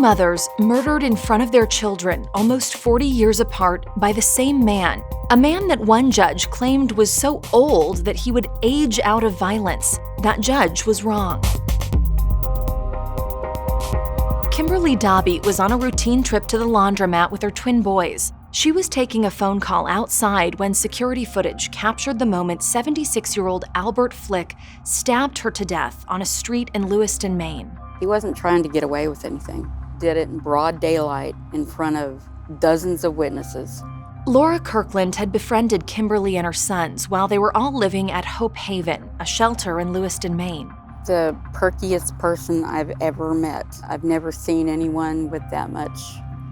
mothers murdered in front of their children almost 40 years apart by the same man, a man that one judge claimed was so old that he would age out of violence. That judge was wrong. Kimberly Dobbie was on a routine trip to the laundromat with her twin boys. She was taking a phone call outside when security footage captured the moment 76-year-old Albert Flick stabbed her to death on a street in Lewiston, Maine. He wasn't trying to get away with anything. Did it in broad daylight in front of dozens of witnesses. Laura Kirkland had befriended Kimberly and her sons while they were all living at Hope Haven, a shelter in Lewiston, Maine. The perkiest person I've ever met. I've never seen anyone with that much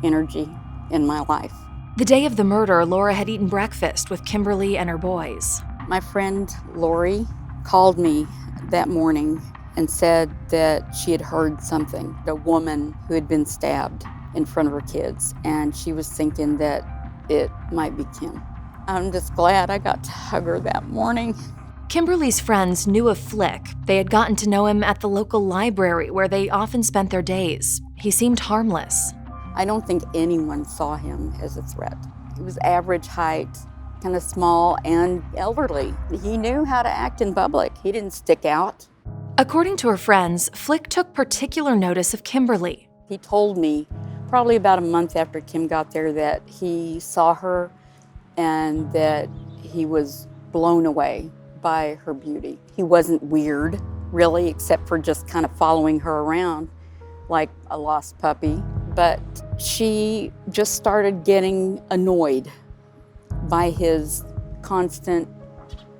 energy in my life. The day of the murder, Laura had eaten breakfast with Kimberly and her boys. My friend Lori called me that morning and said that she had heard something, a woman who had been stabbed in front of her kids, and she was thinking that it might be Kim. I'm just glad I got to hug her that morning. Kimberly's friends knew of Flick. They had gotten to know him at the local library where they often spent their days. He seemed harmless. I don't think anyone saw him as a threat. He was average height, kind of small and elderly. He knew how to act in public. He didn't stick out. According to her friends, Flick took particular notice of Kimberly. He told me probably about a month after Kim got there that he saw her and that he was blown away by her beauty. He wasn't weird, really, except for just kind of following her around like a lost puppy. But she just started getting annoyed by his constant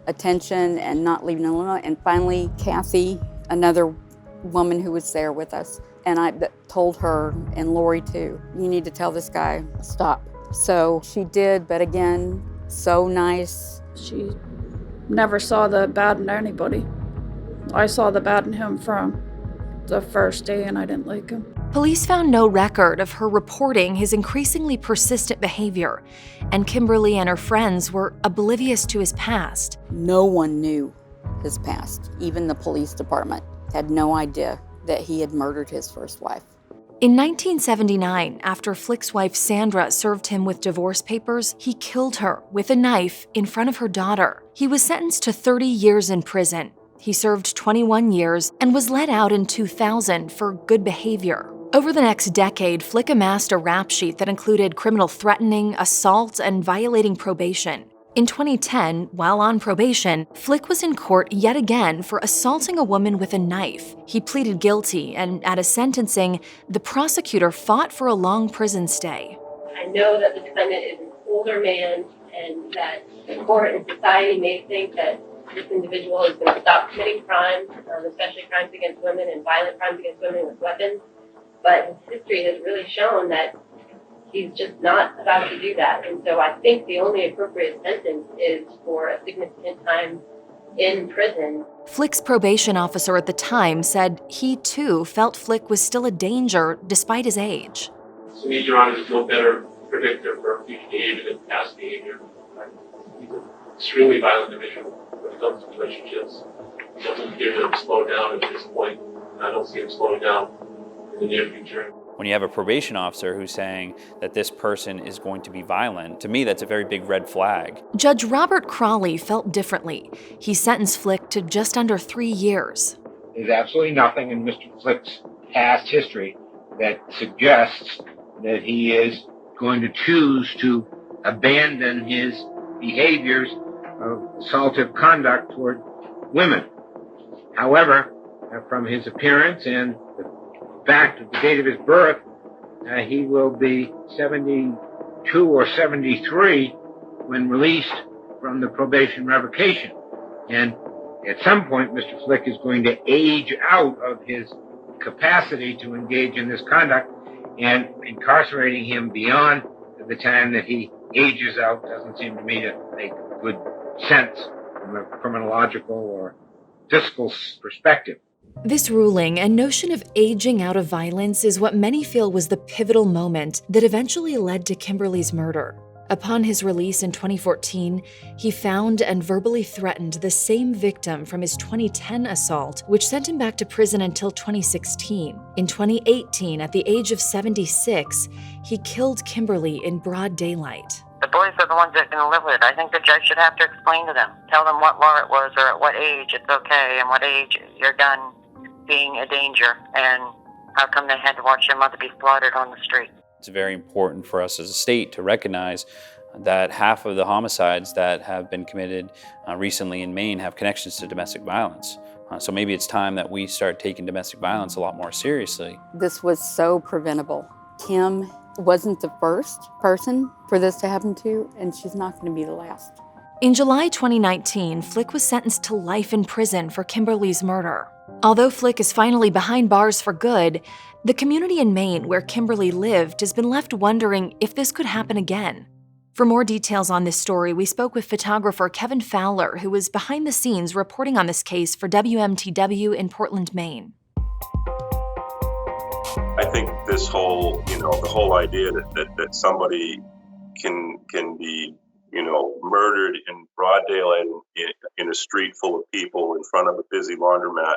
attention and not leaving him alone. And finally, Kathy, another woman who was there with us, and I told her, and Lori too, you need to tell this guy, stop. So she did, but again, so nice. She never saw the bad in anybody. I saw the bad in him from the first day, and I didn't like him. Police found no record of her reporting his increasingly persistent behavior, and Kimberly and her friends were oblivious to his past. No one knew his past. Even the police department had no idea that he had murdered his first wife. In 1979, after Flick's wife Sandra served him with divorce papers, he killed her with a knife in front of her daughter. He was sentenced to 30 years in prison. He served 21 years and was let out in 2000 for good behavior. Over the next decade, Flick amassed a rap sheet that included criminal threatening, assault, and violating probation. In 2010, while on probation, Flick was in court yet again for assaulting a woman with a knife. He pleaded guilty, and at his sentencing, the prosecutor fought for a long prison stay. I know that the defendant is an older man and that the court and society may think that this individual is going to stop committing crimes, especially crimes against women and violent crimes against women with weapons. But his history has really shown that he's just not about to do that. And so I think the only appropriate sentence is for a significant time in prison. Flick's probation officer at the time said he too felt Flick was still a danger despite his age. To me, Your Honor, there's no better predictor for future behavior than past behavior. He's an extremely violent individual when it comes to relationships. He doesn't appear to slow down at this point. I don't see him slowing down in the near future. When you have a probation officer who's saying that this person is going to be violent, to me that's a very big red flag. Judge Robert Crawley felt differently. He sentenced Flick to just under 3 years. There's absolutely nothing in Mr. Flick's past history that suggests that he is going to choose to abandon his behaviors of assaultive conduct toward women. However, from his appearance and the fact of the date of his birth, he will be 72 or 73 when released from the probation revocation. And at some point, Mr. Flick is going to age out of his capacity to engage in this conduct, and incarcerating him beyond the time that he ages out doesn't seem to me to make good sense from a criminological or fiscal perspective. This ruling and notion of aging out of violence is what many feel was the pivotal moment that eventually led to Kimberly's murder. Upon his release in 2014, he found and verbally threatened the same victim from his 2010 assault, which sent him back to prison until 2016. In 2018, at the age of 76, he killed Kimberly in broad daylight. The boys are the ones that are going to live with it. I think the judge should have to explain to them, tell them what law it was or at what age it's okay and what age you're done being a danger and how come they had to watch their mother be slaughtered on the street. It's very important for us as a state to recognize that half of the homicides that have been committed recently in Maine have connections to domestic violence. So maybe it's time that we start taking domestic violence a lot more seriously. This was so preventable. Kim wasn't the first person for this to happen to, and she's not going to be the last. In July 2019, Flick was sentenced to life in prison for Kimberly's murder. Although Flick is finally behind bars for good, the community in Maine where Kimberly lived has been left wondering if this could happen again. For more details on this story, we spoke with photographer Kevin Fowler, who was behind the scenes reporting on this case for WMTW in Portland, Maine. I think this whole, the whole idea that somebody can be, murdered in broad daylight in a street full of people in front of a busy laundromat,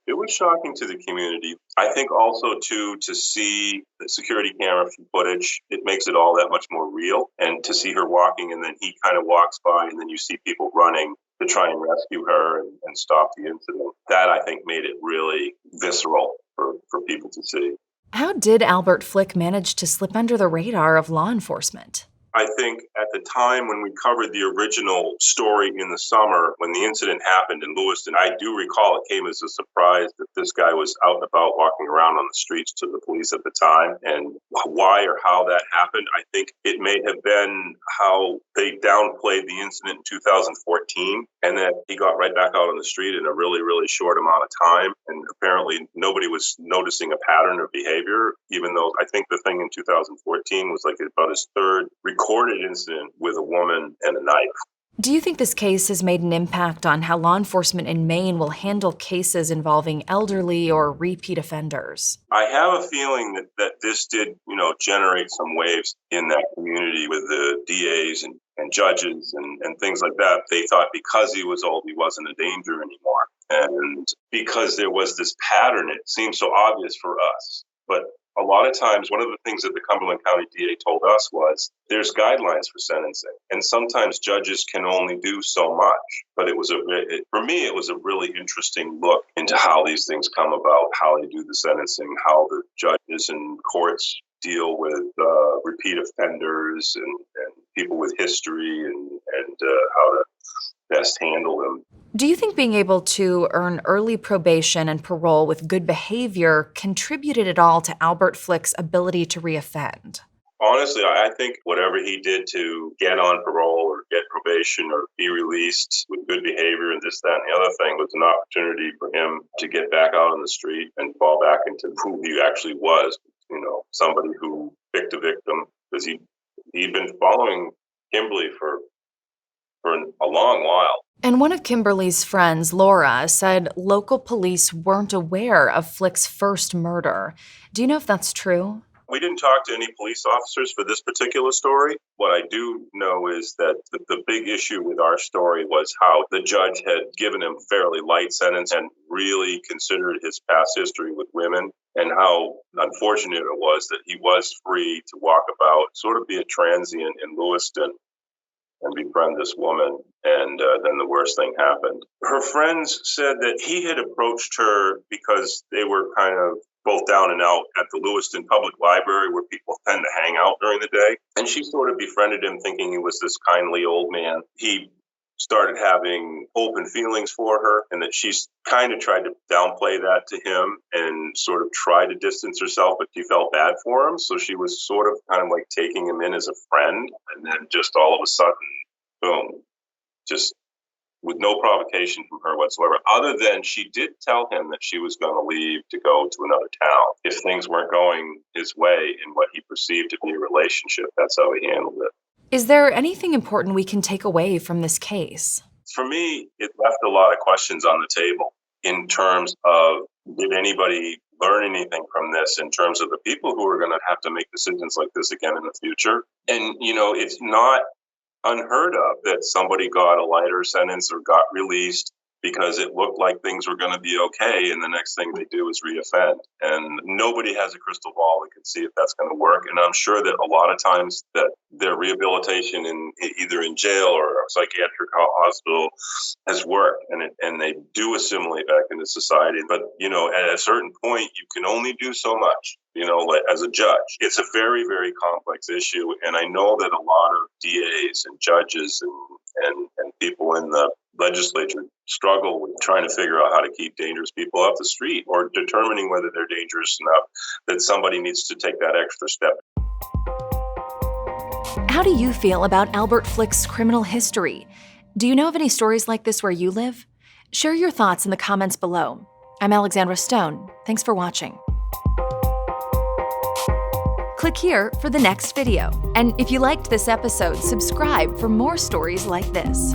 it was shocking to the community. I think also, too, to see the security camera footage, it makes it all that much more real. And to see her walking and then he kind of walks by and then you see people running to try and rescue her and stop the incident. That, I think, made it really visceral for people to see. How did Albert Flick manage to slip under the radar of law enforcement? I think at the time when we covered the original story in the summer, when the incident happened in Lewiston, I do recall it came as a surprise that this guy was out and about walking around on the streets to the police at the time. And why or how that happened, I think it may have been how they downplayed the incident in 2014 and that he got right back out on the street in a really, really short amount of time. And apparently nobody was noticing a pattern of behavior, even though I think the thing in 2014 was like about his third recorded incident with a woman and a knife. Do you think this case has made an impact on how law enforcement in Maine will handle cases involving elderly or repeat offenders? I have a feeling that this did, generate some waves in that community with the DAs and judges and things like that. They thought because he was old, he wasn't a danger anymore. And because there was this pattern, it seemed so obvious for us. But a lot of times, one of the things that the Cumberland County DA told us was there's guidelines for sentencing, and sometimes judges can only do so much. But for me, it was a really interesting look into how these things come about, how they do the sentencing, how the judges and courts deal with repeat offenders and people with history and how to best handle them. Do you think being able to earn early probation and parole with good behavior contributed at all to Albert Flick's ability to reoffend? Honestly, I think whatever he did to get on parole or get probation or be released with good behavior and this, that, and the other thing was an opportunity for him to get back out on the street and fall back into who he actually was, somebody who picked a victim, because he'd been following Kimberly for a long while. And one of Kimberly's friends, Laura, said local police weren't aware of Flick's first murder. Do you know if that's true? We didn't talk to any police officers for this particular story. What I do know is that the big issue with our story was how the judge had given him fairly light sentence and really considered his past history with women, and how unfortunate it was that he was free to walk about, sort of be a transient in Lewiston and befriend this woman, and then the worst thing happened. Her friends said that he had approached her because they were kind of both down and out at the Lewiston Public Library, where people tend to hang out during the day. And she sort of befriended him, thinking he was this kindly old man. He started having open feelings for her, and that she's kind of tried to downplay that to him and sort of tried to distance herself, but she felt bad for him. So she was sort of kind of like taking him in as a friend. And then just all of a sudden, boom, just with no provocation from her whatsoever, other than she did tell him that she was going to leave to go to another town if things weren't going his way in what he perceived to be a relationship. That's how he handled it. Is there anything important we can take away from this case? For me, it left a lot of questions on the table in terms of, did anybody learn anything from this in terms of the people who are going to have to make decisions like this again in the future. And, it's not unheard of that somebody got a lighter sentence or got released because it looked like things were going to be okay, and the next thing they do is reoffend. And nobody has a crystal ball that can see if that's going to work. And I'm sure that a lot of times that their rehabilitation either in jail or a psychiatric hospital has worked, and they do assimilate back into society. But at a certain point, you can only do so much. As a judge, it's a very, very complex issue, and I know that a lot of DAs and judges and people in the legislature struggle with trying to figure out how to keep dangerous people off the street, or determining whether they're dangerous enough that somebody needs to take that extra step. How do you feel about Albert Flick's criminal history? Do you know of any stories like this where you live? Share your thoughts in the comments below. I'm Alexandra Stone. Thanks for watching. Click here for the next video. And if you liked this episode, subscribe for more stories like this.